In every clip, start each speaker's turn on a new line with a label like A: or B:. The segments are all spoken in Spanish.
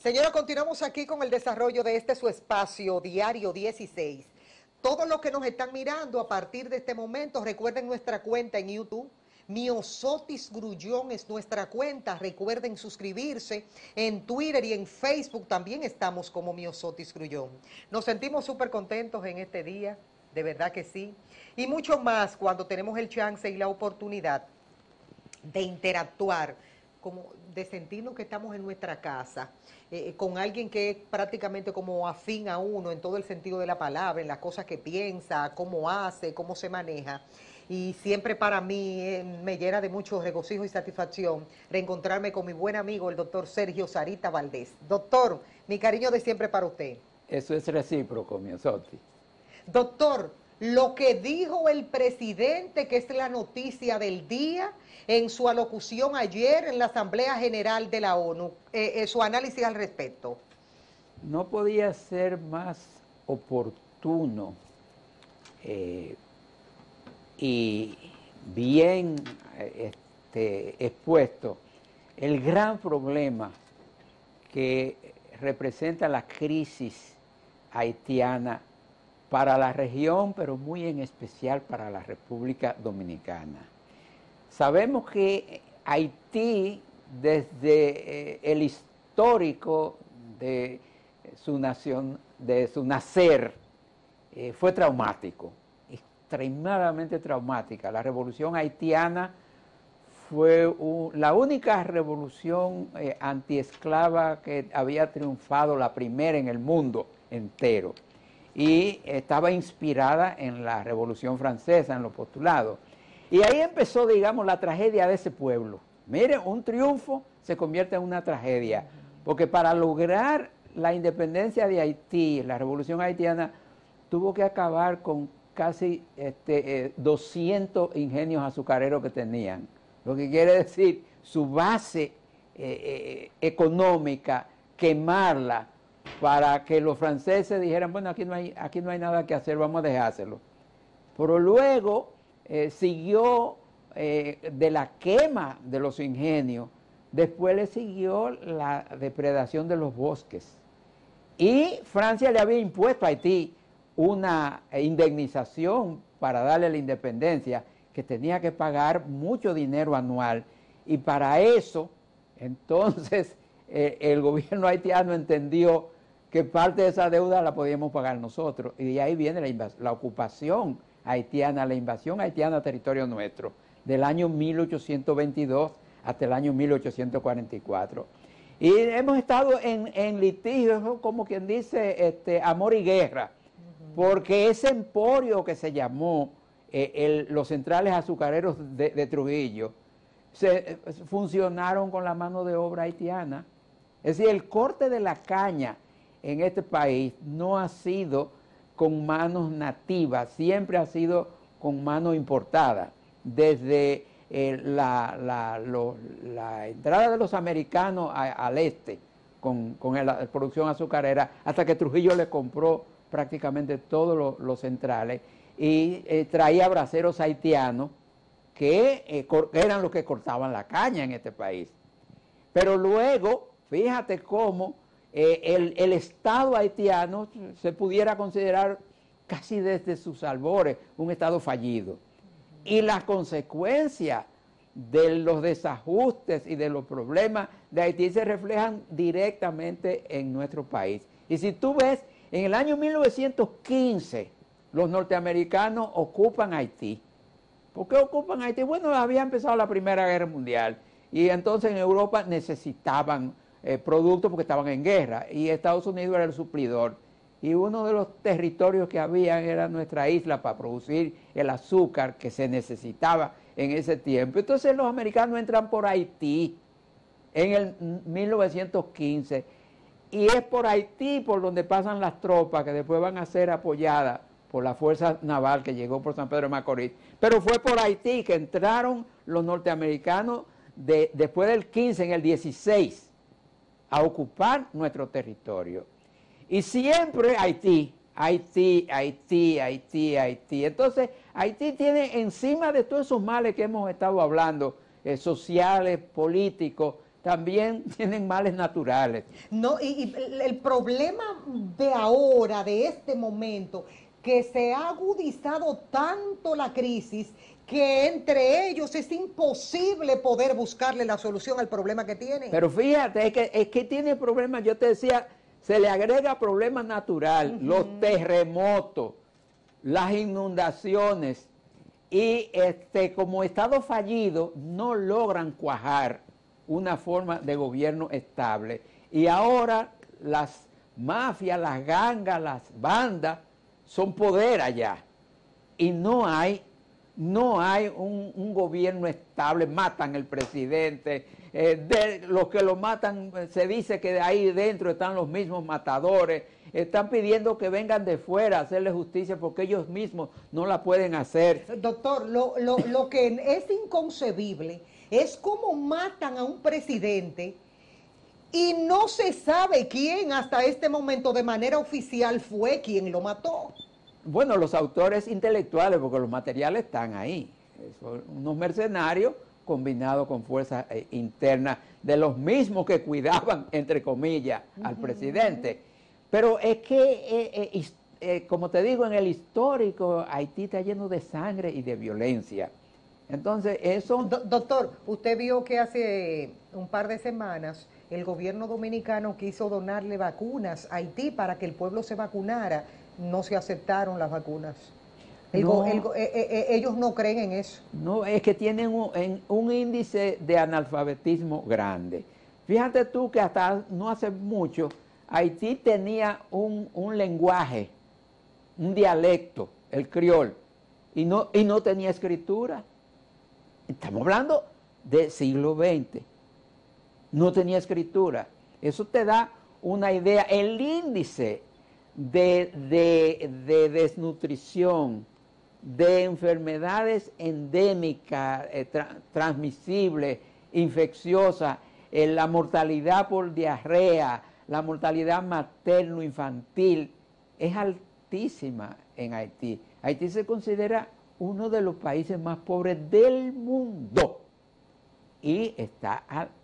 A: Señora, continuamos aquí con el desarrollo de su espacio Diario 16. Todos los que nos están mirando a partir de este momento, recuerden nuestra cuenta en YouTube. Miosotis Grullón es nuestra cuenta. Recuerden suscribirse. En Twitter y en Facebook también estamos como Miosotis Grullón. Nos sentimos súper contentos en este día, de verdad que sí. Y mucho más cuando tenemos el chance y la oportunidad de interactuar, como de sentirnos que estamos en nuestra casa, con alguien que es prácticamente como afín a uno en todo el sentido de la palabra, en las cosas que piensa, cómo hace, cómo se maneja. Y siempre para mí me llena de mucho regocijo y satisfacción reencontrarme con mi buen amigo, el doctor Sergio Sarita Valdés. Doctor, mi cariño de siempre para usted.
B: Eso es recíproco, Miosotis.
A: Doctor, lo que dijo el presidente, que es la noticia del día, en su alocución ayer en la Asamblea General de la ONU, su análisis al respecto.
B: No podía ser más oportuno y bien expuesto el gran problema que representa la crisis haitiana para la región, pero muy en especial para la República Dominicana. Sabemos que Haití, desde el histórico de su nación, de su nacer, fue traumático, extremadamente traumática. La revolución haitiana fue la única revolución antiesclava que había triunfado, la primera en el mundo entero. Y estaba inspirada en la Revolución Francesa, en los postulados. Y ahí empezó, digamos, la tragedia de ese pueblo. Miren, un triunfo se convierte en una tragedia, porque para lograr la independencia de Haití, la Revolución Haitiana, tuvo que acabar con casi 200 ingenios azucareros que tenían. Lo que quiere decir, su base económica, quemarla, para que los franceses dijeran, bueno, aquí no hay nada que hacer, vamos a dejárselo. Pero luego siguió de la quema de los ingenios, después le siguió la depredación de los bosques. Y Francia le había impuesto a Haití una indemnización para darle la independencia, que tenía que pagar mucho dinero anual. Y para eso, entonces, el gobierno haitiano entendió que parte de esa deuda la podíamos pagar nosotros. Y de ahí viene la ocupación haitiana, la invasión haitiana a territorio nuestro, del año 1822 hasta el año 1844. Y hemos estado en litigios, como quien dice, amor y guerra, porque ese emporio que se llamó los centrales azucareros de Trujillo, funcionaron con la mano de obra haitiana. Es decir, el corte de la caña en este país no ha sido con manos nativas, siempre ha sido con mano importada. Desde la entrada de los americanos al este con la producción azucarera, hasta que Trujillo le compró prácticamente todos los centrales y traía braceros haitianos que eran los que cortaban la caña en este país. Pero luego, fíjate cómo el Estado haitiano se pudiera considerar casi desde sus albores un Estado fallido. Y las consecuencias de los desajustes y de los problemas de Haití se reflejan directamente en nuestro país. Y si tú ves, en el año 1915, los norteamericanos ocupan Haití. ¿Por qué ocupan Haití? Bueno, había empezado la Primera Guerra Mundial y entonces en Europa necesitaban productos porque estaban en guerra y Estados Unidos era el suplidor. Y uno de los territorios que había era nuestra isla para producir el azúcar que se necesitaba en ese tiempo. Entonces los americanos entran por Haití en el 1915 y es por Haití por donde pasan las tropas que después van a ser apoyadas por la fuerza naval que llegó por San Pedro de Macorís. Pero fue por Haití que entraron los norteamericanos después del 15, en el 16, a ocupar nuestro territorio. Y siempre Haití. Entonces, Haití tiene, encima de todos esos males que hemos estado hablando, sociales, políticos, también tienen males naturales.
A: No, y el problema de ahora, de este momento, que se ha agudizado tanto la crisis que entre ellos es imposible poder buscarle la solución al problema que tienen.
B: Pero fíjate, es que tiene problemas, yo te decía, se le agrega problema natural, los terremotos, las inundaciones, y como Estado fallido no logran cuajar una forma de gobierno estable. Y ahora las mafias, las gangas, las bandas son poder allá. Y no hay un gobierno estable, matan al presidente, de los que lo matan se dice que de ahí dentro están los mismos matadores, están pidiendo que vengan de fuera a hacerle justicia porque ellos mismos no la pueden hacer.
A: Doctor, lo que es inconcebible es cómo matan a un presidente y no se sabe quién hasta este momento de manera oficial fue quien lo mató.
B: Bueno, los autores intelectuales, porque los materiales están ahí. Son unos mercenarios combinados con fuerzas internas de los mismos que cuidaban, entre comillas, al presidente. Pero es que, como te digo, en el histórico, Haití está lleno de sangre y de violencia. Entonces, eso...
A: Doctor, usted vio que hace un par de semanas el gobierno dominicano quiso donarle vacunas a Haití para que el pueblo se vacunara. No se aceptaron las vacunas. Ellos no creen en eso.
B: No, es que tienen un índice de analfabetismo grande. Fíjate tú que hasta no hace mucho, Haití tenía un lenguaje, un dialecto, el criol, y no tenía escritura. Estamos hablando del siglo XX. No tenía escritura. Eso te da una idea. El índice de desnutrición, de enfermedades endémicas, transmisibles, infecciosas, la mortalidad por diarrea, la mortalidad materno-infantil, es altísima en Haití. Haití se considera uno de los países más pobres del mundo y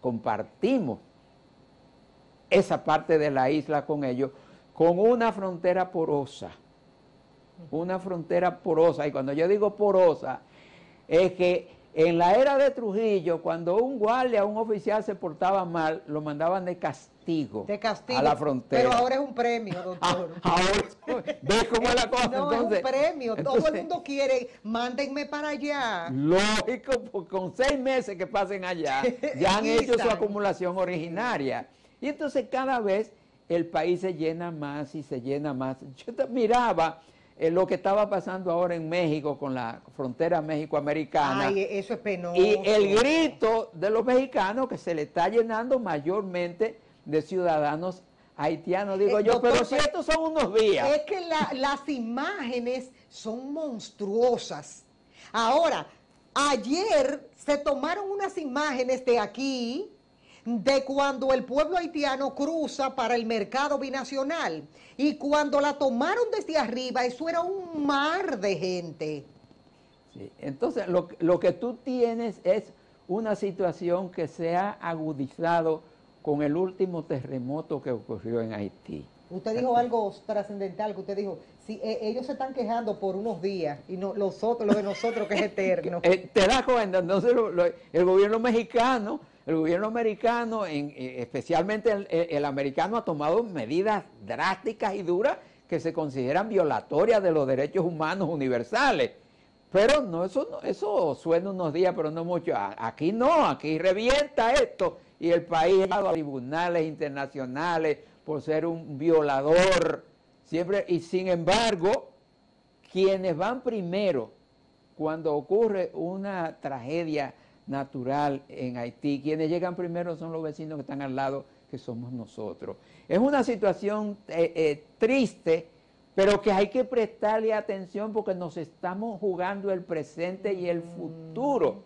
B: compartimos esa parte de la isla con ellos, con una frontera porosa, y cuando yo digo porosa, es que en la era de Trujillo, cuando un guardia, un oficial se portaba mal, lo mandaban de castigo a la frontera.
A: Pero ahora es un premio, doctor.
B: Ahora, ¿ves cómo es la cosa?
A: No, entonces, es un premio, todo el mundo quiere, mándenme para allá.
B: Lógico, porque con 6 meses que pasen allá, ya han hecho su acumulación originaria. Y entonces cada vez el país se llena más y se llena más. Yo miraba lo que estaba pasando ahora en México con la frontera México-americana.
A: Ay, eso es penoso.
B: Y el grito de los mexicanos que se le está llenando mayormente de ciudadanos haitianos. Digo yo, doctor, pero si estos son unos días.
A: Es que las imágenes son monstruosas. Ahora, ayer se tomaron unas imágenes de aquí, de cuando el pueblo haitiano cruza para el mercado binacional. Y cuando la tomaron desde arriba, eso era un mar de gente.
B: Sí, entonces, lo que tú tienes es una situación que se ha agudizado con el último terremoto que ocurrió en Haití.
A: Usted dijo algo trascendental, que usted dijo, si ellos se están quejando por unos días y no lo de nosotros que es eterno.
B: ¿Te das cuenta? Entonces el gobierno mexicano, el gobierno americano, especialmente el americano, ha tomado medidas drásticas y duras que se consideran violatorias de los derechos humanos universales. Pero no, eso suena unos días, pero no mucho. Aquí no, aquí revienta esto y el país ha ido a tribunales internacionales por ser un violador siempre. Y sin embargo, quienes van primero cuando ocurre una tragedia natural en Haití, quienes llegan primero son los vecinos que están al lado, que somos nosotros. Es una situación triste, pero que hay que prestarle atención porque nos estamos jugando el presente y el futuro.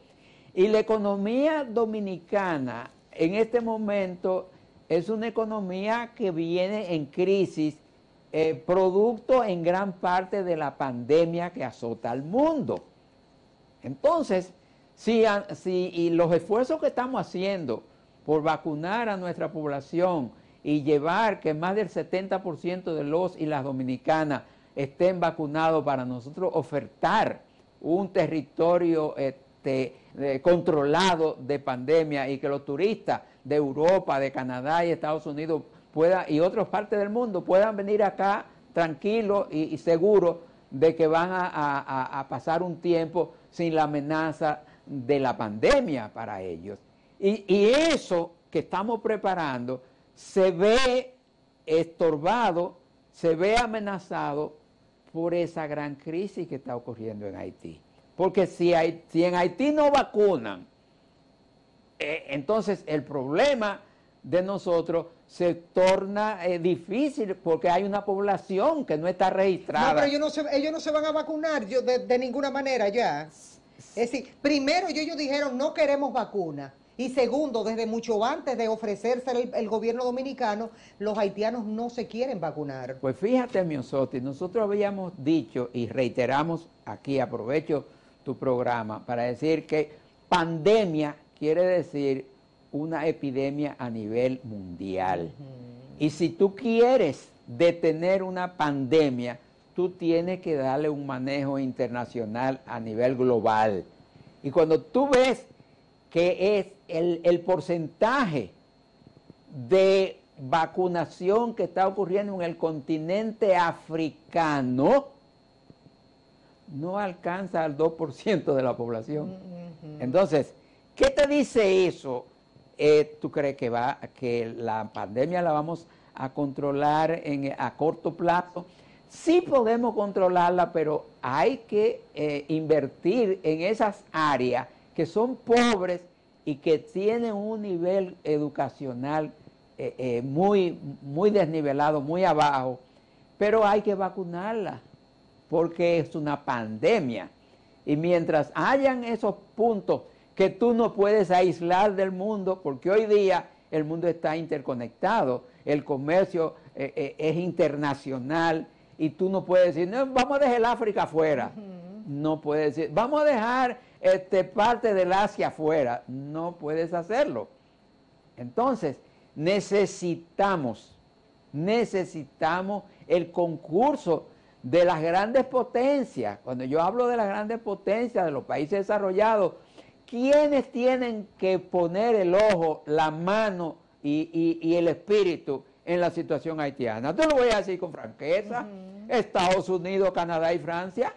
B: Y la economía dominicana en este momento es una economía que viene en crisis, producto en gran parte de la pandemia que azota al mundo. Entonces, si los esfuerzos que estamos haciendo por vacunar a nuestra población y llevar que más del 70% de los y las dominicanas estén vacunados para nosotros ofertar un territorio controlado de pandemia y que los turistas de Europa, de Canadá y Estados Unidos y otras partes del mundo puedan venir acá tranquilos y seguros de que van a pasar un tiempo sin la amenaza de la pandemia para ellos. Y eso que estamos preparando se ve estorbado, se ve amenazado por esa gran crisis que está ocurriendo en Haití. Porque si en Haití no vacunan, entonces el problema de nosotros se torna difícil porque hay una población que no está registrada.
A: No, pero ellos no se van a vacunar de ninguna manera ya. Es decir, primero ellos dijeron no queremos vacuna. Y segundo, desde mucho antes de ofrecerse el gobierno dominicano, los haitianos no se quieren vacunar.
B: Pues fíjate, Miosotis, nosotros habíamos dicho y reiteramos aquí, aprovecho tu programa para decir que pandemia quiere decir una epidemia a nivel mundial. Y si tú quieres detener una pandemia, tú tienes que darle un manejo internacional a nivel global. Y cuando tú ves que es el porcentaje de vacunación que está ocurriendo en el continente africano, no alcanza al 2% de la población. Entonces, ¿qué te dice eso? ¿Tú crees que la pandemia la vamos a controlar a corto plazo? Sí podemos controlarla, pero hay que invertir en esas áreas que son pobres y que tienen un nivel educacional muy desnivelado, muy abajo, pero hay que vacunarla porque es una pandemia. Y mientras hayan esos puntos que tú no puedes aislar del mundo, porque hoy día el mundo está interconectado, el comercio es internacional y tú no puedes decir, no, vamos a dejar el África afuera. No puedes decir, vamos a dejar parte del Asia afuera. No puedes hacerlo. Entonces, necesitamos el concurso de las grandes potencias. Cuando yo hablo de las grandes potencias, de los países desarrollados, ¿quiénes tienen que poner el ojo, la mano y el espíritu en la situación haitiana? Te lo voy a decir con franqueza. Estados Unidos, Canadá y Francia.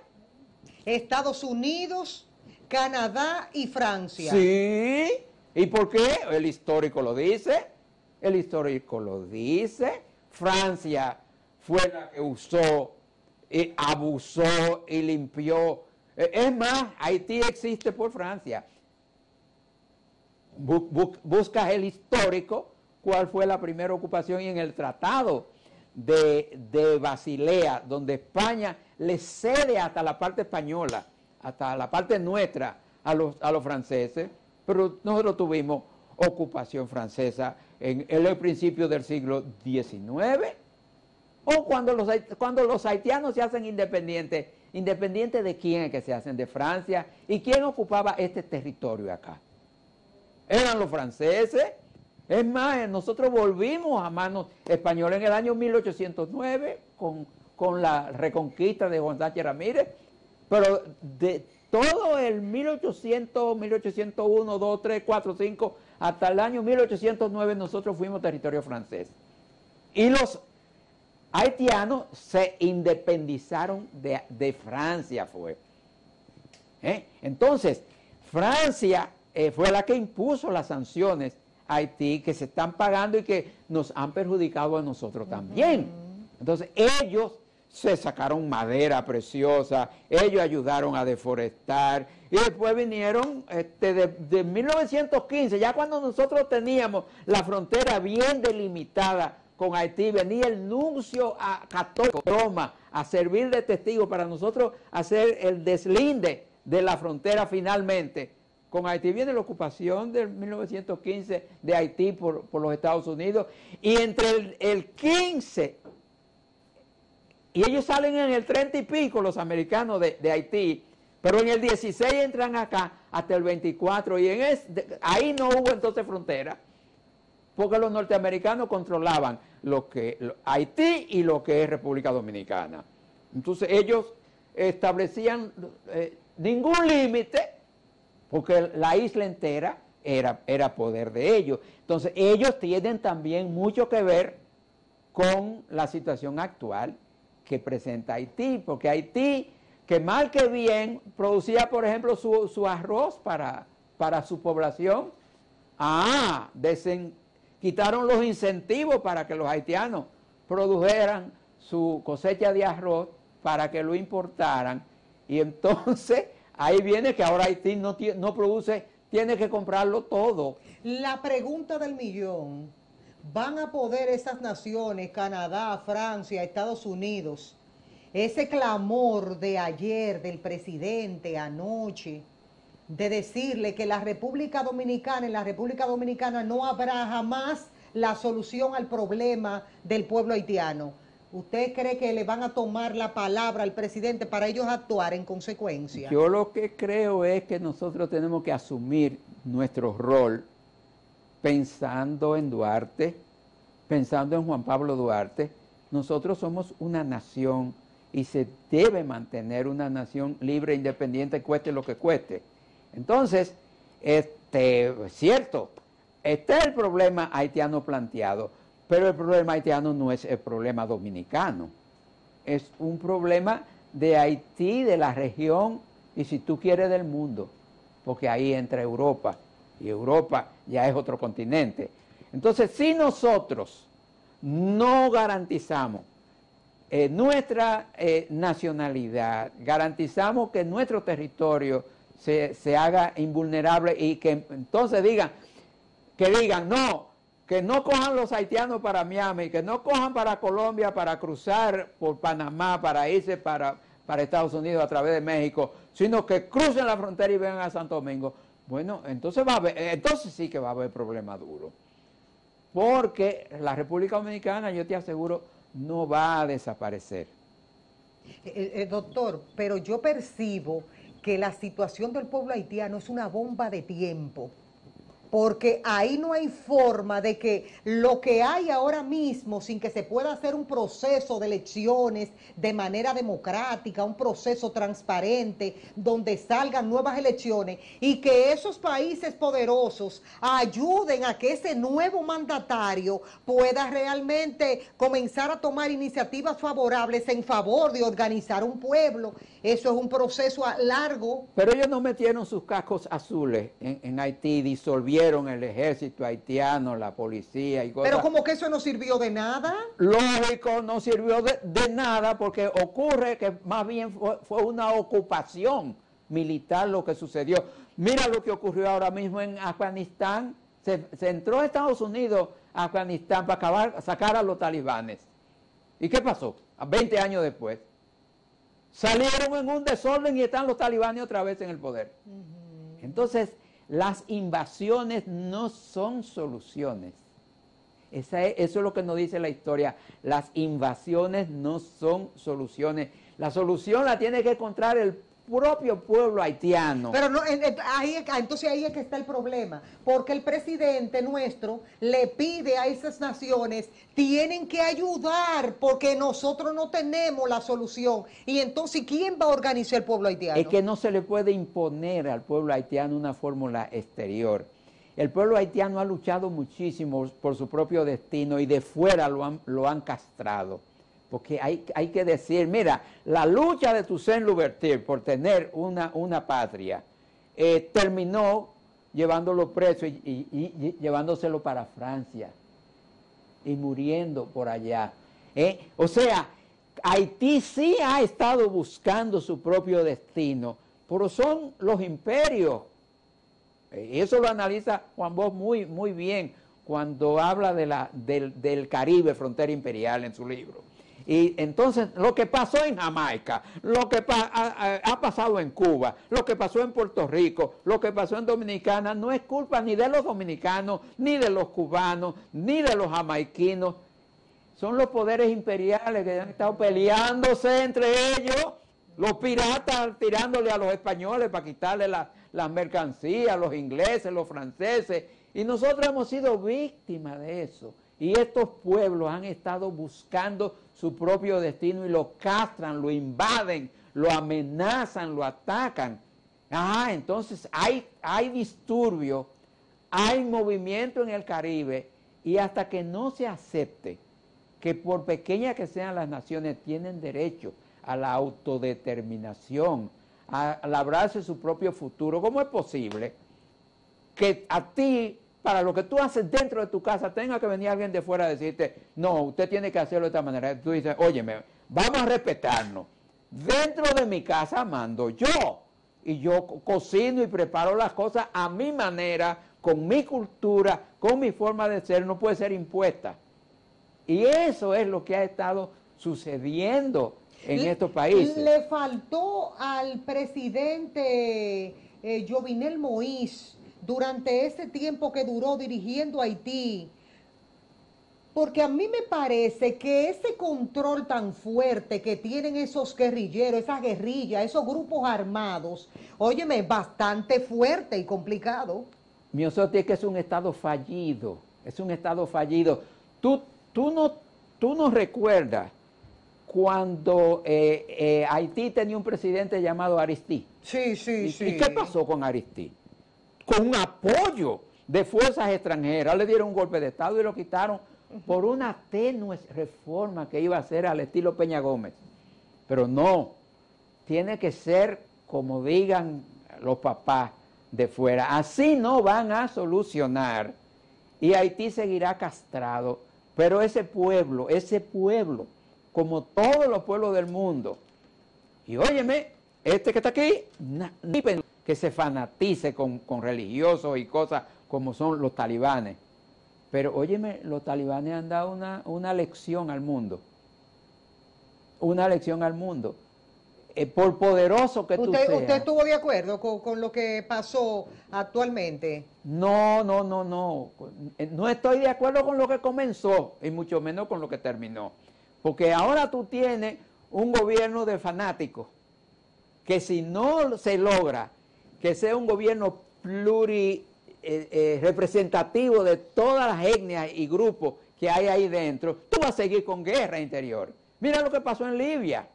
A: Estados Unidos, Canadá y Francia.
B: Sí. ¿Y por qué? El histórico lo dice. El histórico lo dice. Francia fue la que usó, y abusó y limpió. Es más, Haití existe por Francia. Buscas el histórico, cuál fue la primera ocupación, y en el tratado de Basilea, donde España le cede hasta la parte española, hasta la parte nuestra a los franceses, pero nosotros tuvimos ocupación francesa en el principio del siglo XIX, o cuando los haitianos se hacen independientes. ¿Independientes de quién es que se hacen? De Francia. ¿Y quién ocupaba este territorio acá? Eran los franceses. Es más, nosotros volvimos a manos españolas en el año 1809 con la reconquista de Juan Sánchez Ramírez, pero de todo el 1800, 1801, 2, 3, 4, 5, hasta el año 1809 nosotros fuimos territorio francés. Y los haitianos se independizaron de Francia, fue. Entonces, Francia fue la que impuso las sanciones a Haití, que se están pagando y que nos han perjudicado a nosotros también. Entonces, ellos se sacaron madera preciosa, ellos ayudaron a deforestar, y después vinieron de 1915, ya cuando nosotros teníamos la frontera bien delimitada con Haití, venía el nuncio católico de Roma a servir de testigo para nosotros hacer el deslinde de la frontera finalmente. Con Haití viene la ocupación del 1915 de Haití por los Estados Unidos, y entre el 15, y ellos salen en el 30 y pico, los americanos de Haití, pero en el 16 entran acá hasta el 24, y ahí no hubo entonces frontera. porque los norteamericanos controlaban Haití y lo que es República Dominicana. Entonces ellos establecían ningún límite, porque la isla entera era poder de ellos. Entonces ellos tienen también mucho que ver con la situación actual que presenta Haití, porque Haití, que mal que bien, producía, por ejemplo, su arroz para su población. Quitaron los incentivos para que los haitianos produjeran su cosecha de arroz para que lo importaran. Y entonces ahí viene que ahora Haití no produce, tiene que comprarlo todo.
A: La pregunta del millón: ¿van a poder esas naciones, Canadá, Francia, Estados Unidos, ese clamor de ayer del presidente anoche, de decirle que en la República Dominicana no habrá jamás la solución al problema del pueblo haitiano? ¿Usted cree que le van a tomar la palabra al presidente para ellos actuar en consecuencia?
B: Yo lo que creo es que nosotros tenemos que asumir nuestro rol pensando en Duarte, pensando en Juan Pablo Duarte. Nosotros somos una nación y se debe mantener una nación libre e independiente, cueste lo que cueste. Entonces, cierto, este es el problema haitiano planteado, pero el problema haitiano no es el problema dominicano. Es un problema de Haití, de la región, y si tú quieres del mundo, porque ahí entra Europa, y Europa ya es otro continente. Entonces, si nosotros no garantizamos nuestra nacionalidad, garantizamos que nuestro territorio se haga invulnerable y que entonces digan, no, que no cojan los haitianos para Miami, que no cojan para Colombia para cruzar por Panamá, para irse para Estados Unidos a través de México, sino que crucen la frontera y vengan a Santo Domingo. Bueno, entonces sí que va a haber problema duro. Porque la República Dominicana, yo te aseguro, no va a desaparecer.
A: Doctor, pero yo percibo que la situación del pueblo haitiano es una bomba de tiempo, porque ahí no hay forma de que lo que hay ahora mismo, sin que se pueda hacer un proceso de elecciones de manera democrática, un proceso transparente, donde salgan nuevas elecciones, y que esos países poderosos ayuden a que ese nuevo mandatario pueda realmente comenzar a tomar iniciativas favorables en favor de organizar un pueblo. Eso es un proceso largo.
B: Pero ellos no metieron sus cascos azules en Haití, disolvieron el ejército haitiano, la policía y cosas.
A: Pero como que eso no sirvió de nada.
B: Lógico, no sirvió de nada, porque ocurre que más bien fue una ocupación militar lo que sucedió. Mira lo que ocurrió ahora mismo en Afganistán. Se entró a Estados Unidos a Afganistán para sacar a los talibanes. ¿Y qué pasó? 20 años después. Salieron en un desorden y están los talibanes otra vez en el poder. Entonces, las invasiones no son soluciones. Eso es lo que nos dice la historia. Las invasiones no son soluciones. La solución la tiene que encontrar el propio pueblo haitiano.
A: Pero no, entonces ahí es que está el problema, porque el presidente nuestro le pide a esas naciones, tienen que ayudar, porque nosotros no tenemos la solución. Y entonces, ¿quién va a organizar el pueblo haitiano?
B: Es que no se le puede imponer al pueblo haitiano una fórmula exterior. El pueblo haitiano ha luchado muchísimo por su propio destino y de fuera lo han castrado. Porque hay que decir, mira, la lucha de Toussaint Louverture por tener una patria terminó llevándolo preso y llevándoselo para Francia y muriendo por allá. O sea, Haití sí ha estado buscando su propio destino, pero son los imperios. Y eso lo analiza Juan Bosch muy bien cuando habla del Caribe, frontera imperial, en su libro. Y entonces lo que pasó en Jamaica, lo que ha pasado en Cuba, lo que pasó en Puerto Rico, lo que pasó en Dominicana, no es culpa ni de los dominicanos, ni de los cubanos, ni de los jamaiquinos. Son los poderes imperiales que han estado peleándose entre ellos, los piratas tirándole a los españoles para quitarle las mercancías, los ingleses, los franceses, Y nosotros hemos sido víctimas de eso. Y estos pueblos han estado buscando su propio destino y lo castran, lo invaden, lo amenazan, lo atacan. Entonces hay disturbio, hay movimiento en el Caribe, y hasta que no se acepte que por pequeñas que sean las naciones tienen derecho a la autodeterminación, a labrarse su propio futuro, ¿cómo es posible que a ti, para lo que tú haces dentro de tu casa, tenga que venir alguien de fuera a decirte, no, usted tiene que hacerlo de esta manera? Tú dices, óyeme, vamos a respetarnos. Dentro de mi casa mando yo, y yo cocino y preparo las cosas a mi manera, con mi cultura, con mi forma de ser, no puede ser impuesta. Y eso es lo que ha estado sucediendo en estos países.
A: Le faltó al presidente Jovenel Moïse durante ese tiempo que duró dirigiendo Haití, porque a mí me parece que ese control tan fuerte que tienen esos guerrilleros, esas guerrillas, esos grupos armados, óyeme, bastante fuerte y complicado.
B: Miosotti, es que es un estado fallido, es un estado fallido. Tú no recuerdas cuando Haití tenía un presidente llamado Aristide.
A: Sí, sí, sí.
B: ¿Y qué pasó con Aristide? Con un apoyo de fuerzas extranjeras, le dieron un golpe de Estado y lo quitaron por una tenue reforma que iba a hacer al estilo Peña Gómez. Pero no, tiene que ser como digan los papás de fuera. Así no van a solucionar y Haití seguirá castrado. Pero ese pueblo, como todos los pueblos del mundo, y óyeme, este que está aquí, que se fanatice con religiosos y cosas como son los talibanes. Pero óyeme, los talibanes han dado una lección al mundo. Una lección al mundo. Por poderoso que tú seas.
A: ¿Usted estuvo de acuerdo con lo que pasó actualmente?
B: No. No estoy de acuerdo con lo que comenzó y mucho menos con lo que terminó. Porque ahora tú tienes un gobierno de fanáticos que si no se logra que sea un gobierno representativo de todas las etnias y grupos que hay ahí dentro, tú vas a seguir con guerra interior. Mira lo que pasó en Libia.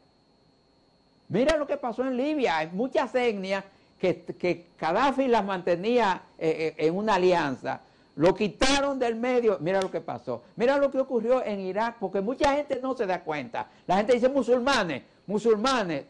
B: Hay muchas etnias que Gaddafi las mantenía en una alianza. Lo quitaron del medio. Mira lo que pasó. Mira lo que ocurrió en Irak, porque mucha gente no se da cuenta. La gente dice musulmanes.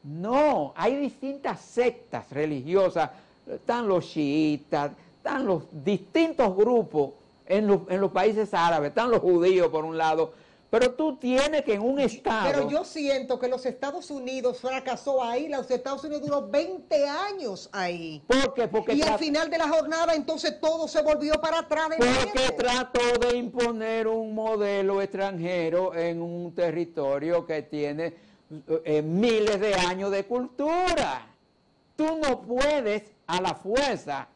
B: No, hay distintas sectas religiosas. Están los chiitas, están los distintos grupos en los países árabes. Están los judíos por un lado. Pero tú tienes que en un estado...
A: Pero yo siento que los Estados Unidos fracasó ahí. Los Estados Unidos duró 20 años ahí.
B: ¿Por qué?
A: Y al final de la jornada, entonces todo se volvió para atrás.
B: Porque trató de imponer un modelo extranjero en un territorio que tiene miles de años de cultura. Tú no puedes a la fuerza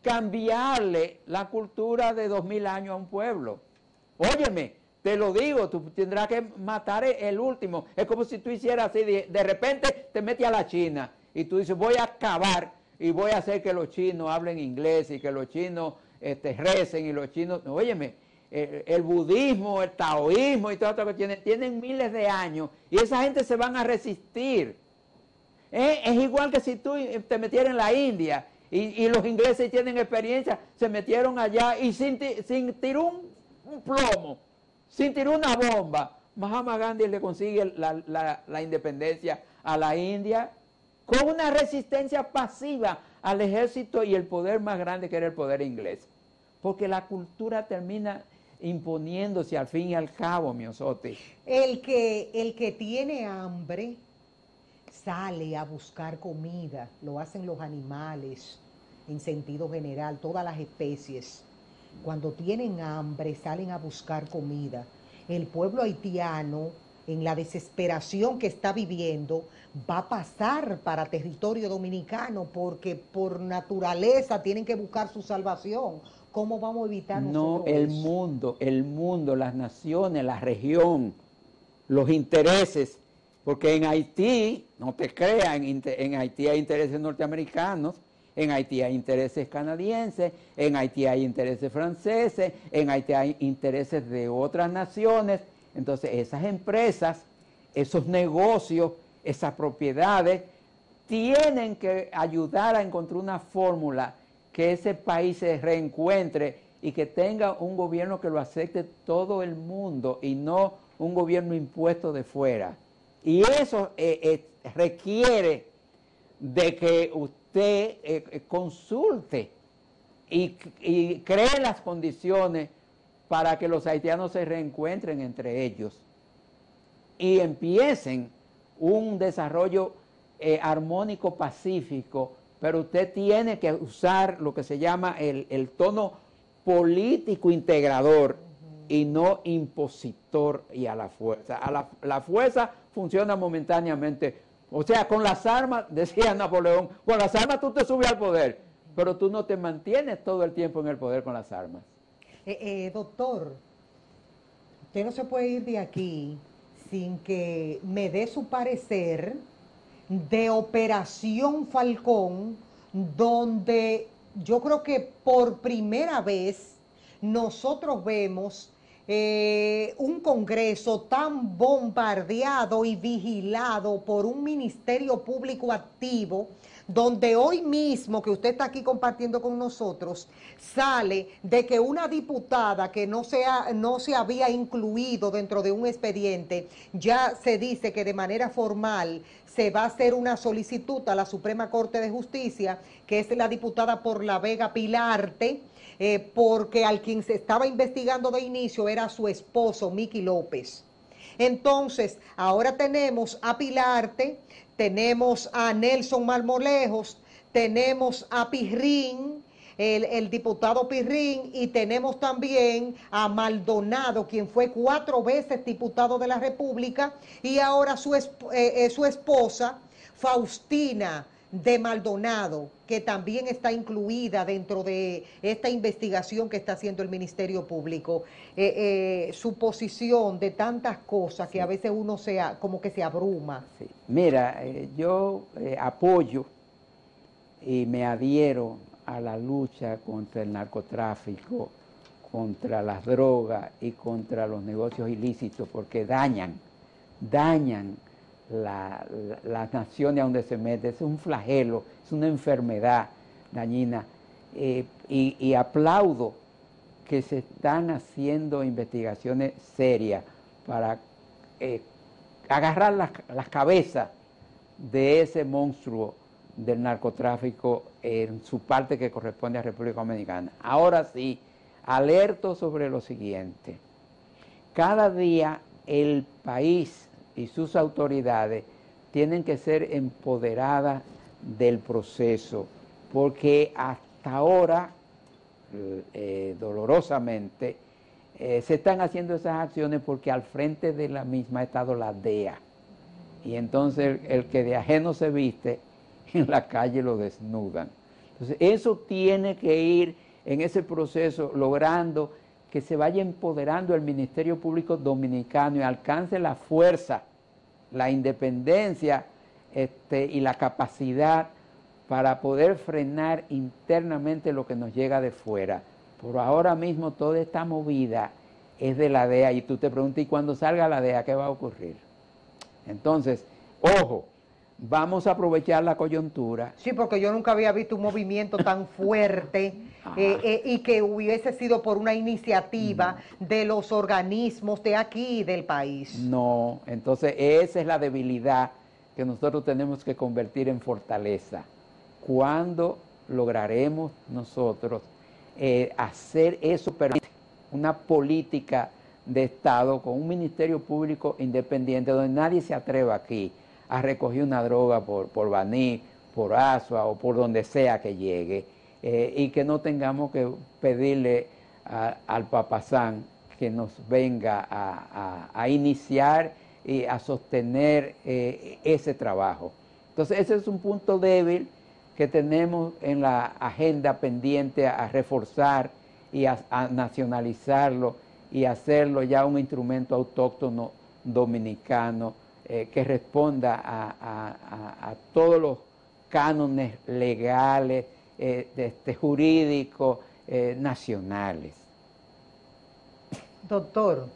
B: cambiarle la cultura de 2000 años a un pueblo. Óyeme. Te lo digo, tú tendrás que matar el último. Es como si tú hicieras así, de repente te metes a la China y tú dices, voy a acabar y voy a hacer que los chinos hablen inglés y que los chinos recen y los chinos... No, óyeme, el budismo, el taoísmo y todo esto que tienen miles de años y esa gente se van a resistir. Es igual que si tú te metieras en la India y los ingleses tienen experiencia, se metieron allá y sin tirar un plomo, sin tirar una bomba, Mahatma Gandhi le consigue la independencia a la India con una resistencia pasiva al ejército y el poder más grande que era el poder inglés. Porque la cultura termina imponiéndose al fin y al cabo, Miosotti.
A: El que tiene hambre sale a buscar comida, lo hacen los animales en sentido general, todas las especies. Cuando tienen hambre salen a buscar comida. El pueblo haitiano, en la desesperación que está viviendo, va a pasar para territorio dominicano porque por naturaleza tienen que buscar su salvación. ¿Cómo vamos a evitar nosotros eso?
B: El mundo, las naciones, la región, los intereses, porque en Haití, no te creas, en Haití hay intereses norteamericanos En Haití hay intereses canadienses, en Haití hay intereses franceses, en Haití hay intereses de otras naciones. Entonces esas empresas, esos negocios, esas propiedades, tienen que ayudar a encontrar una fórmula que ese país se reencuentre y que tenga un gobierno que lo acepte todo el mundo y no un gobierno impuesto de fuera. Y eso requiere de que usted consulte y cree las condiciones para que los haitianos se reencuentren entre ellos y empiecen un desarrollo armónico pacífico, pero usted tiene que usar lo que se llama el tono político integrador y no impositor y a la fuerza. La fuerza funciona momentáneamente. O sea, con las armas, decía Napoleón, con las armas tú te subes al poder, pero tú no te mantienes todo el tiempo en el poder con las armas.
A: Doctor, usted no se puede ir de aquí sin que me dé su parecer de Operación Falcón, donde yo creo que por primera vez nosotros vemos un Congreso tan bombardeado y vigilado por un Ministerio Público activo, donde hoy mismo que usted está aquí compartiendo con nosotros, sale de que una diputada que no se había incluido dentro de un expediente, ya se dice que de manera formal se va a hacer una solicitud a la Suprema Corte de Justicia, que es la diputada por La Vega Pilarte, porque al quien se estaba investigando de inicio era su esposo, Miki López. Entonces, ahora tenemos a Pilarte, tenemos a Nelson Marmolejos, tenemos a Pirrín, el diputado Pirrín, y tenemos también a Maldonado, quien fue 4 veces diputado de la República, y ahora su esposa, Faustina de Maldonado, que también está incluida dentro de esta investigación que está haciendo el Ministerio Público. Su posición de tantas cosas que a veces uno como que se abruma.
B: Sí. Mira, yo apoyo y me adhiero a la lucha contra el narcotráfico, contra las drogas y contra los negocios ilícitos, porque dañan las naciones a donde se mete. Es un flagelo, es una enfermedad dañina. Y aplaudo que se están haciendo investigaciones serias para agarrar las cabezas de ese monstruo del narcotráfico en su parte que corresponde a República Dominicana. Ahora sí, alerto sobre lo siguiente. Cada día el país y sus autoridades tienen que ser empoderadas del proceso, porque hasta ahora, dolorosamente, se están haciendo esas acciones porque al frente de la misma ha estado la DEA. Y entonces el que de ajeno se viste, en la calle lo desnudan. Entonces eso tiene que ir en ese proceso logrando que se vaya empoderando el Ministerio Público Dominicano y alcance la fuerza, la independencia y la capacidad para poder frenar internamente lo que nos llega de fuera. Por ahora mismo toda esta movida es de la DEA y tú te preguntas, ¿y cuando salga la DEA qué va a ocurrir? Entonces, ojo, vamos a aprovechar la coyuntura.
A: Sí, porque yo nunca había visto un movimiento tan fuerte y que hubiese sido por una iniciativa de los organismos de aquí del país.
B: No, entonces esa es la debilidad que nosotros tenemos que convertir en fortaleza. ¿Cuándo lograremos nosotros hacer eso, una política de Estado con un Ministerio Público independiente donde nadie se atreva aquí a recoger una droga por Baní, por Asua o por donde sea que llegue, y que no tengamos que pedirle al Papasán que nos venga a iniciar y a sostener ese trabajo. Entonces ese es un punto débil que tenemos en la agenda pendiente a reforzar y a nacionalizarlo y hacerlo ya un instrumento autóctono dominicano que responda a todos los cánones legales jurídicos nacionales.
A: Doctor,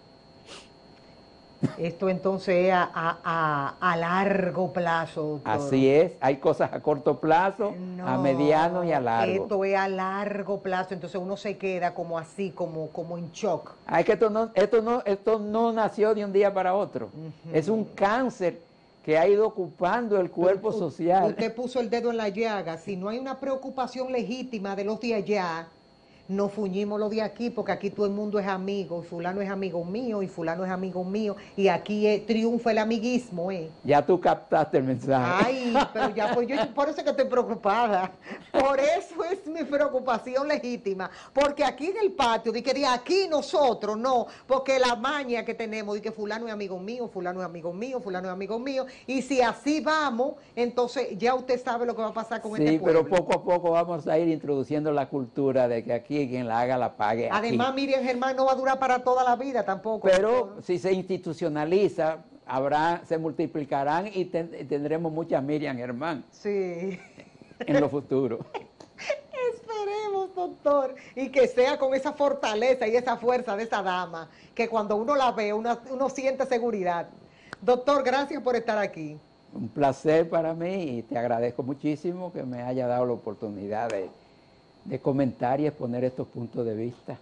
A: esto entonces es a largo plazo, doctor.
B: Así es, hay cosas a corto plazo, a mediano y a largo.
A: Esto es a largo plazo, entonces uno se queda como así, como en shock.
B: Es que esto no nació de un día para otro. Es un cáncer que ha ido ocupando el cuerpo social.
A: Usted puso el dedo en la llaga. Si no hay una preocupación legítima de los de allá, no fuñimos los de aquí, porque aquí todo el mundo es amigo, y fulano es amigo mío, y fulano es amigo mío, y aquí triunfa el amiguismo,
B: Ya tú captaste el mensaje.
A: Ay, pero ya, pues yo por eso es que estoy preocupada. Por eso es mi preocupación legítima. Porque aquí en el patio, de que de aquí nosotros, no, porque la maña que tenemos, de que fulano es amigo mío, fulano es amigo mío, fulano es amigo mío, y si así vamos, entonces ya usted sabe lo que va a pasar con este pueblo.
B: Sí, pero poco a poco vamos a ir introduciendo la cultura de que aquí quien la haga la pague.
A: Además,
B: aquí.
A: Miriam Germán no va a durar para toda la vida tampoco.
B: Pero
A: doctor.
B: si se institucionaliza, se multiplicarán y tendremos muchas Miriam Germán
A: Sí.
B: en lo futuro.
A: Esperemos, doctor, y que sea con esa fortaleza y esa fuerza de esa dama, que cuando uno la ve, uno siente seguridad. Doctor, gracias por estar aquí.
B: Un placer para mí y te agradezco muchísimo que me haya dado la oportunidad de comentar y exponer estos puntos de vista.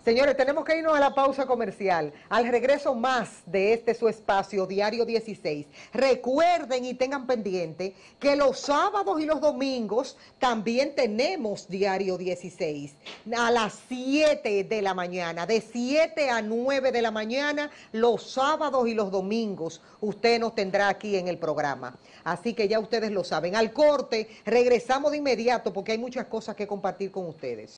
A: Señores, tenemos que irnos a la pausa comercial. Al regreso más de este su espacio, Diario 16. Recuerden y tengan pendiente que los sábados y los domingos también tenemos Diario 16. A las 7 de la mañana, de 7 a 9 de la mañana, los sábados y los domingos, usted nos tendrá aquí en el programa. Así que ya ustedes lo saben. Al corte, regresamos de inmediato porque hay muchas cosas que compartir con ustedes.